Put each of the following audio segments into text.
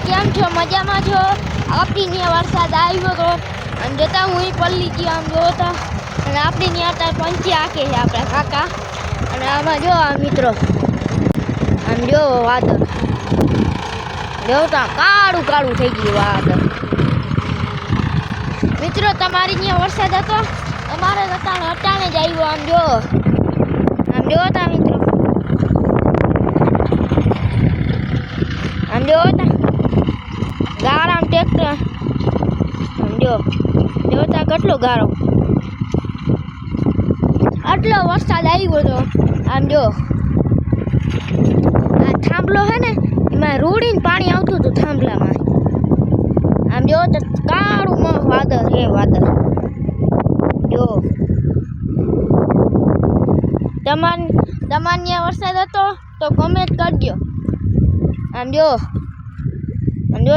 કેમ છો? મજામાં છો? આપણી ત્યાં વરસાદ આવ્યો હતો અને જતા હું પલ્લી ગયો આમ જોતા અને આપણી ત્યાં અત્યારે પંચી આકે છે આપણા કાકા. અને આમાં જો આ મિત્રો આમ જો વાદળ જોતા કાળું કાળું થઈ ગયું વાદળ. મિત્રો તમારી ત્યાં વરસાદ હતો? અમારે અટાણે જ આવ્યો. આમ જોતા મિત્રો આમ જોતા ગાળામાં ટ્રેક્ટર આમ જોતા કેટલો ગાળો આટલો વરસાદ આવ્યો હતો. આમ જો આ થાંભલો છે ને એમાં રૂડીને પાણી આવતું હતું થાંભલામાં. આમ જો તો કાળું વાદળ હે વાદળ. જો તમારે ત્યાં વરસાદ હતો તો કમેન્ટ કરજો. આમ જો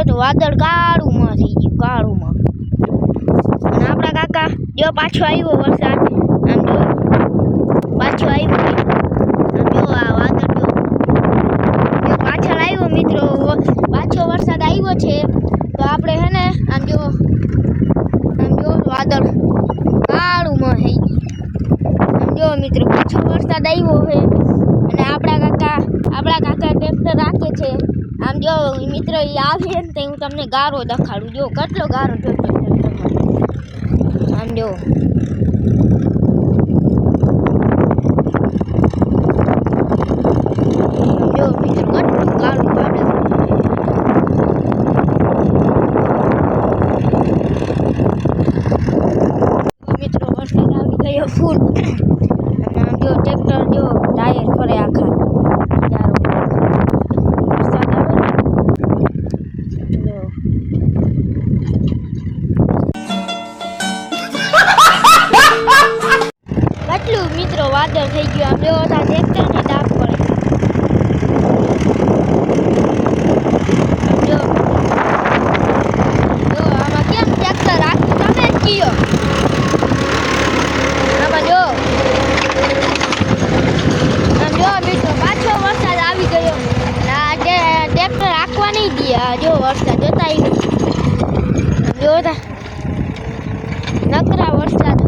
તો વાદળ કાળું થઈ ગયું કાળું. અને આપણા કાકા જો પાછો આવ્યો વરસાદ. આમ જો પાછો આવ્યો. આમ જો આ વાદળ જો પાછળ આવ્યો મિત્રો. પાછો વરસાદ આવ્યો છે તો આપણે હે ને આમ જો વાદળ કાળું થઈ ગયું. આમ જો મિત્રો પાછો વરસાદ આવ્યો છે અને આપણા કાકા ટ્રેક્ટર રાખે છે. આમ જો મિત્રો એ આવીએ ને તો હું તમને ગારો દેખાડું. જો કેટલો ગારો ટ્રેક્ટર. આમ જો મિત્રો કેટલું ગારું પાડે. મિત્રો વરસાદ આવી ગયો ફૂલ. અને આમ જો ટ્રેક્ટર જો ટાયર ફરે આખા. કેટલું મિત્રો વાદળ થઈ ગયું. આમ જો ટ્રેક્ટર ની ડાક પડે. જો આમાં કેમ ટ્રેક્ટર રાખ્યું તમે જ કયો. આમાં જો મિત્રો પાછો વરસાદ આવી ગયો. આ ટ્રેક્ટર રાખવા નહીં દે. જો વરસાદ જોતા જોતા નકરા વરસાદ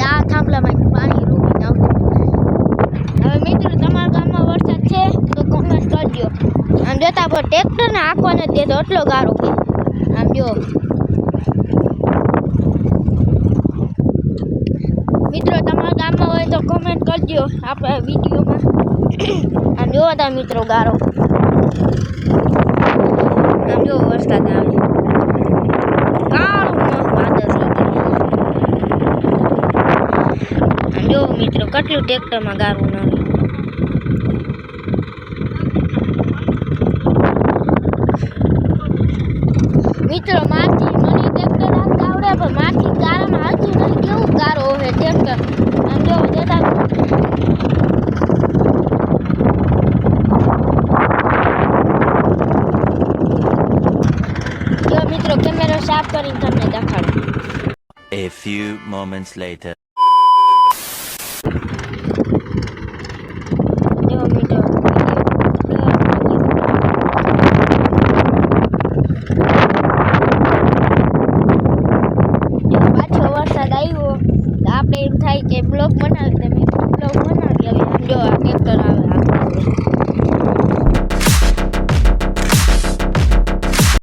આ થાંભલામાં પાણી રૂપીને આવતું. હવે મિત્રો તમારા ગામમાં વરસાદ છે તો કોમેન્ટ કરજો. આમ જોતા પણ ટ્રેક્ટરને આંખવા નથી દેતો એટલો ગારો કે. આમ જો મિત્રો તમારા ગામમાં હોય તો કોમેન્ટ કરજો આપણે વિડીયોમાં. આમ જોતા મિત્રો ગારો. આમ જો વરસાદ આવે કાળું વાદળ થઈ ગયું. જો મિત્રો કેટલું ટ્રેક્ટરમાં ગારું ના મિત્રો મારથી મને ટ્રેક્ટર રાખતા આવડે પણ મારથી ગારામાં હાલતું નથી. કેવું ગારો હોય ટ્રેક્ટર. આમ જો જતા જો મિત્રો કેમેરો સાફ કરીને તમને દેખાડું. A few moments later.